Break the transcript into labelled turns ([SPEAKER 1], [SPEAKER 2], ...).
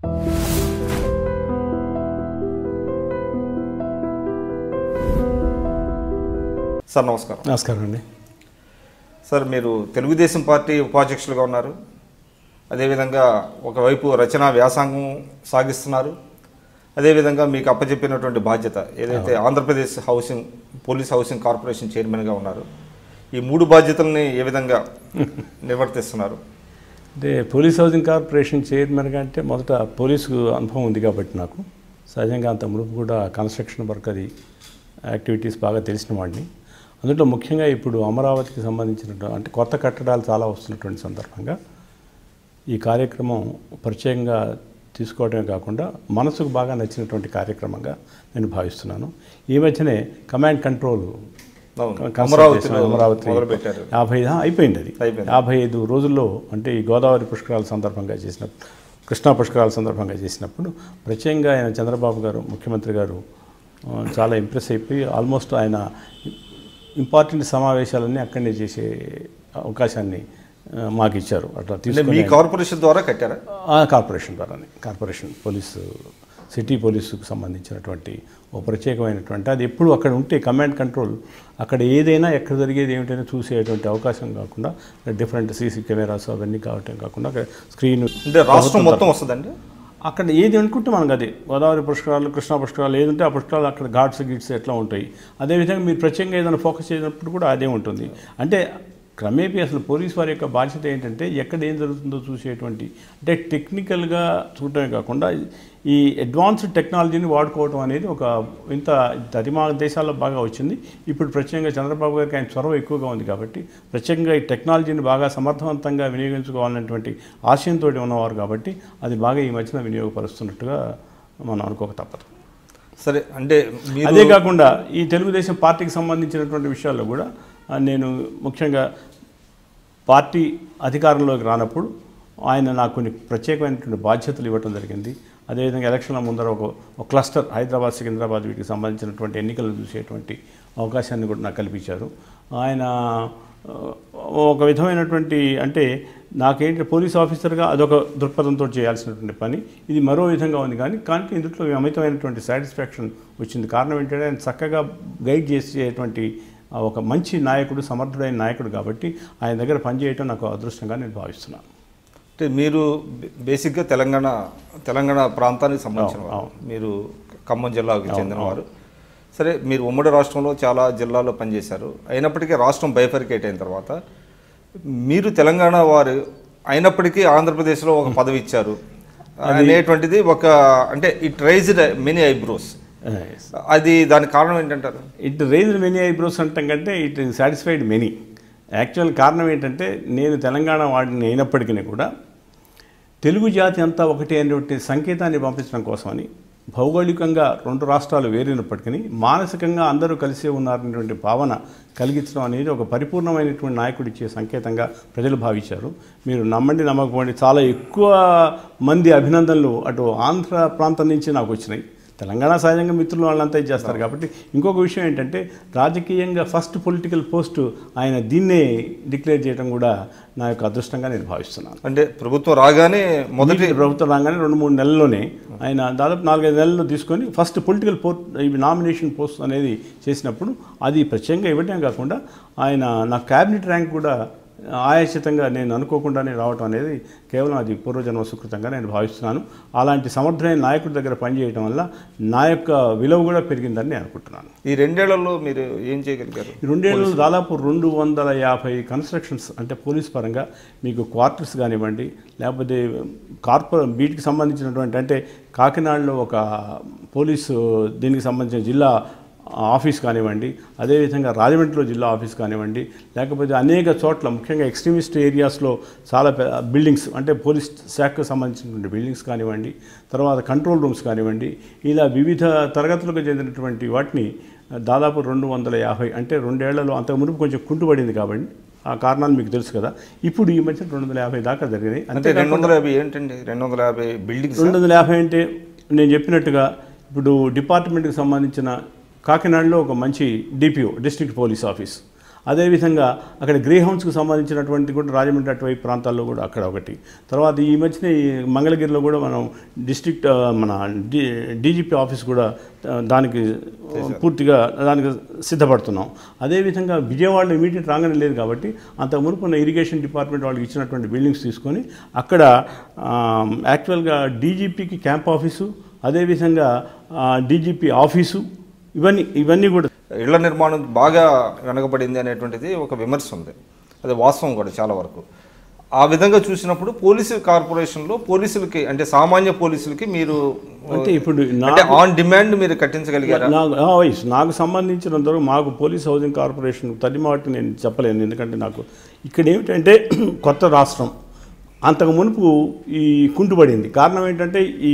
[SPEAKER 1] Sir నమస్కారం.
[SPEAKER 2] నమస్కారం అండి.
[SPEAKER 1] సార్ మీరు తెలుగుదేశం పార్టీ ఉపాధ్యక్షులుగా ఉన్నారు. అదేవిధంగా ఒకవైపు రచనా వ్యాసంగం సాగిస్తున్నారు. అదేవిధంగా మీకు అప్పచెప్పినటువంటి బాధ్యత ఏదైతే ఆంధ్రప్రదేశ్ పోలీస్ హౌసింగ్ కార్పొరేషన్ చైర్మన్గా ఉన్నారు. ఈ 3 బాధ్యతల్ని ఏ విధంగా నిర్వర్తిస్తున్నారు?
[SPEAKER 2] అంటే పోలీస్ హౌసింగ్ కార్పొరేషన్ చైర్మన్గా అంటే మొదట పోలీసు అనుభవం ఉంది కాబట్టి నాకు సహజంగా అంత మునుపు కూడా కన్స్ట్రక్షన్ వర్క్ అది యాక్టివిటీస్ బాగా తెలిసిన వాడిని. అందులో ముఖ్యంగా ఇప్పుడు అమరావతికి సంబంధించినటువంటి అంటే కొత్త కట్టడాలు చాలా వస్తున్నటువంటి సందర్భంగా ఈ కార్యక్రమం ప్రత్యేకంగా తీసుకోవడమే కాకుండా మనసుకు బాగా నచ్చినటువంటి కార్యక్రమంగా నేను భావిస్తున్నాను. ఈ మధ్యనే కమాండ్ కంట్రోల్ అమరావతి 50 అయిపోయింది. అది 55 రోజుల్లో అంటే ఈ గోదావరి పుష్కరాల సందర్భంగా చేసినప్పుడు, కృష్ణా పుష్కరాల సందర్భంగా చేసినప్పుడు ప్రత్యేకంగా ఆయన చంద్రబాబు గారు ముఖ్యమంత్రి గారు చాలా ఇంప్రెస్ అయిపోయి ఆల్మోస్ట్ ఆయన ఇంపార్టెంట్ సమావేశాలన్నీ అక్కడనే చేసే అవకాశాన్ని మాకు ఇచ్చారు. అట్లా తీసుకుని
[SPEAKER 1] మీ కార్పొరేషన్ ద్వారా కట్టారా?
[SPEAKER 2] కార్పొరేషన్ ద్వారానే. కార్పొరేషన్ పోలీసు సిటీ పోలీసుకు సంబంధించినటువంటి ఒక ప్రత్యేకమైనటువంటి అది ఎప్పుడు అక్కడ ఉంటే కమాండ్ కంట్రోల్ అక్కడ ఏదైనా ఎక్కడ జరిగేది ఏమిటైనా చూసేటువంటి అవకాశం కాకుండా డిఫరెంట్ సీసీ కెమెరాస్ అవన్నీ కావటం కాకుండా అక్కడ స్క్రీన్
[SPEAKER 1] అంటే రాష్ట్రం మొత్తం వస్తుందండి.
[SPEAKER 2] అక్కడ ఏది అనుకుంటే మనకు అదే గోదావరి పుష్కరాలు కృష్ణా పుష్కరాలు ఏదంటే ఆ పుష్కరాలు అక్కడ గిట్స్ ఎట్లా ఉంటాయి. అదేవిధంగా మీరు ప్రత్యేకంగా ఏదైనా ఫోకస్ చేసినప్పుడు కూడా అదే ఉంటుంది. అంటే క్రమేపీ అసలు పోలీస్ వారి యొక్క బాధ్యత ఏంటంటే ఎక్కడ ఏం జరుగుతుందో చూసేటువంటి అంటే టెక్నికల్గా చూడటమే కాకుండా ఈ అడ్వాన్స్డ్ టెక్నాలజీని వాడుకోవడం అనేది ఒక ఇంత మా దేశాల్లో బాగా వచ్చింది. ఇప్పుడు ప్రత్యేకంగా చంద్రబాబు గారికి ఆయన చొరవ ఎక్కువగా ఉంది కాబట్టి ప్రత్యేకంగా ఈ టెక్నాలజీని బాగా సమర్థవంతంగా వినియోగించుకోవాలనేటువంటి ఆశయంతో ఉన్నవారు కాబట్టి అది బాగా ఈ మధ్యన వినియోగపరుస్తున్నట్టుగా మనం అనుకోక తప్పదు.
[SPEAKER 1] సరే, అంటే
[SPEAKER 2] అదే కాకుండా ఈ తెలుగుదేశం పార్టీకి సంబంధించినటువంటి విషయాల్లో కూడా నేను ముఖ్యంగా పార్టీ అధికారంలోకి రానప్పుడు ఆయన నాకు కొన్ని ప్రత్యేకమైనటువంటి బాధ్యతలు ఇవ్వడం జరిగింది. అదేవిధంగా ఎలక్షన్ల ముందర ఒక క్లస్టర్ హైదరాబాద్ సికింద్రాబాద్ వీటికి సంబంధించినటువంటి ఎన్నికలను చూసేటువంటి అవకాశాన్ని కూడా నాకు కల్పించారు. ఆయన ఒక విధమైనటువంటి అంటే నాకేంటి పోలీస్ ఆఫీసర్గా అదొక దృక్పథంతో చేయాల్సినటువంటి పని, ఇది మరో విధంగా ఉంది. కానీ ఇందులో అమితమైనటువంటి సాటిస్ఫాక్షన్ వచ్చింది. కారణం ఏంటంటే ఆయన చక్కగా గైడ్ చేసేటువంటి ఒక మంచి నాయకుడు, సమర్థుడైన నాయకుడు కాబట్టి ఆయన దగ్గర పనిచేయటం నాకు అదృష్టంగా నేను భావిస్తున్నాను.
[SPEAKER 1] అంటే మీరు బేసిక్గా తెలంగాణ ప్రాంతానికి సంబంధించిన మీరు ఖమ్మం జిల్లాకు చెందినవారు. సరే, మీరు ఉమ్మడి రాష్ట్రంలో చాలా జిల్లాల్లో పనిచేశారు. అయినప్పటికీ రాష్ట్రం బైఫర్కేట్ అయిన తర్వాత మీరు తెలంగాణ వారు అయినప్పటికీ ఆంధ్రప్రదేశ్లో ఒక పదవి ఇచ్చారు అనేటువంటిది ఒక అంటే ఇట్ రైజ్డ్ మెనీ ఐబ్రోస్. అది దానికి కారణం ఏంటంటారు?
[SPEAKER 2] ఇట్ రైజ్డ్ మెనీ ఐబ్రోస్ అంటాం కంటే ఇట్ సాటిస్ఫైడ్ మెనీ. యాక్చువల్ కారణం ఏంటంటే నేను తెలంగాణ వాడిని అయినప్పటికీ కూడా తెలుగు జాతి అంతా ఒకటి అనేటువంటి సంకేతాన్ని పంపించడం కోసమని భౌగోళికంగా 2 రాష్ట్రాలు వేరినప్పటికీ మానసికంగా అందరూ కలిసే ఉన్నారనేటువంటి భావన కలిగించడం అనేది ఒక పరిపూర్ణమైనటువంటి నాయకుడు ఇచ్చే సంకేతంగా ప్రజలు భావించారు. మీరు నమ్మండి నమ్మకపోండి చాలా ఎక్కువ మంది అభినందనలు అటు ఆంధ్ర ప్రాంతం నుంచి నాకు వచ్చినాయి. తెలంగాణ సహజంగా మిత్రులు వాళ్ళంతా చేస్తారు కాబట్టి. ఇంకొక విషయం ఏంటంటే రాజకీయంగా ఫస్ట్ పొలిటికల్ పోస్టు ఆయన దీన్నే డిక్లేర్ చేయడం కూడా నా యొక్క అదృష్టంగా నేను భావిస్తున్నాను.
[SPEAKER 1] అంటే ప్రభుత్వం రాగానే
[SPEAKER 2] ప్రభుత్వం రాగానే 2-3 నెలల్లోనే ఆయన దాదాపు 4-5 నెలల్లో తీసుకొని ఫస్ట్ పొలిటికల్ నామినేషన్ పోస్ట్ అనేది చేసినప్పుడు అది ప్రత్యేకంగా ఇవ్వటమే కాకుండా ఆయన నా క్యాబినెట్ ర్యాంక్ కూడా ఆయాచితంగా నేను అనుకోకుండానే రావటం అనేది కేవలం అది పూర్వజన్మ సుకృతంగా నేను భావిస్తున్నాను. అలాంటి సమర్థమైన నాయకుడి దగ్గర పనిచేయడం వల్ల నా యొక్క విలువ కూడా పెరిగిందని నేను అనుకుంటున్నాను.
[SPEAKER 1] ఈ 2 ఏళ్లలో మీరు ఏం చేయగలిగారు?
[SPEAKER 2] ఈ 2 ఏళ్ళు దాదాపు 250 కన్స్ట్రక్షన్స్ అంటే పోలీస్ పరంగా మీకు క్వార్టర్స్ కానివ్వండి, లేకపోతే వీటికి సంబంధించినటువంటి అంటే కాకినాడలో ఒక పోలీసు దీనికి సంబంధించిన జిల్లా ఆఫీస్ కానివ్వండి, అదేవిధంగా రాజమండ్రిలో జిల్లా ఆఫీస్ కానివ్వండి, లేకపోతే అనేక చోట్ల ముఖ్యంగా ఎక్స్ట్రీమిస్ట్ ఏరియాస్లో చాలా బిల్డింగ్స్ అంటే పోలీస్ శాఖకు సంబంధించినటువంటి బిల్డింగ్స్ కానివ్వండి, తర్వాత కంట్రోల్ రూమ్స్ కానివ్వండి, ఇలా వివిధ తరగతులకు చెందినటువంటి వాటిని దాదాపు 250 అంటే 2 ఏళ్లలో అంతకు మునుపు కొంచెం కుంటుపడింది కాబట్టి ఆ కారణాలు మీకు తెలుసు కదా. ఇప్పుడు ఈ మధ్య 250 దాకా జరిగినాయి.
[SPEAKER 1] అంటే 250 ఏంటండి? 250 బిల్డింగ్స్.
[SPEAKER 2] 250 అంటే నేను చెప్పినట్టుగా ఇప్పుడు డిపార్ట్మెంట్కి సంబంధించిన కాకినాడలో ఒక మంచి డిపిఓ డిస్ట్రిక్ట్ పోలీస్ ఆఫీస్, అదేవిధంగా అక్కడ గ్రే హౌన్స్కి సంబంధించినటువంటి కూడా రాజమండ్రి అటువైపు ప్రాంతాల్లో కూడా అక్కడ ఒకటి. తర్వాత ఈ మధ్యన ఈ మంగళగిరిలో కూడా మనం డిస్ట్రిక్ట్ మన డీజీపీ ఆఫీస్ కూడా దానికి పూర్తిగా దానికి సిద్ధపడుతున్నాం. అదేవిధంగా విజయవాడలో ఇమీడియట్ రాగానే లేదు కాబట్టి అంత మునుపున్న ఇరిగేషన్ డిపార్ట్మెంట్ వాళ్ళకి ఇచ్చినటువంటి బిల్డింగ్స్ తీసుకొని అక్కడ యాక్చువల్గా డీజీపీకి క్యాంప్ ఆఫీసు, అదేవిధంగా డీజీపీ ఆఫీసు, ఇవన్నీ కూడా
[SPEAKER 1] ఇళ్ల నిర్మాణం బాగా వెనకబడింది అనేటువంటిది ఒక విమర్శ ఉంది. అది వాస్తవం కూడా చాలా వరకు. ఆ విధంగా చూసినప్పుడు పోలీసు కార్పొరేషన్లో పోలీసులకి అంటే సామాన్య పోలీసులకి మీరు
[SPEAKER 2] అంటే ఇప్పుడు
[SPEAKER 1] ఆన్ డిమాండ్ మీరు కట్టించగలిగారా?
[SPEAKER 2] నాకు సంబంధించినంతవరకు మాకు పోలీస్ హౌసింగ్ కార్పొరేషన్ తల్లిమాటి నేను చెప్పలేను. ఎందుకంటే నాకు ఇక్కడ ఏమిటంటే కొత్త రాష్ట్రం, అంతకు మునుపు ఈ కుంటుపడింది. కారణం ఏంటంటే ఈ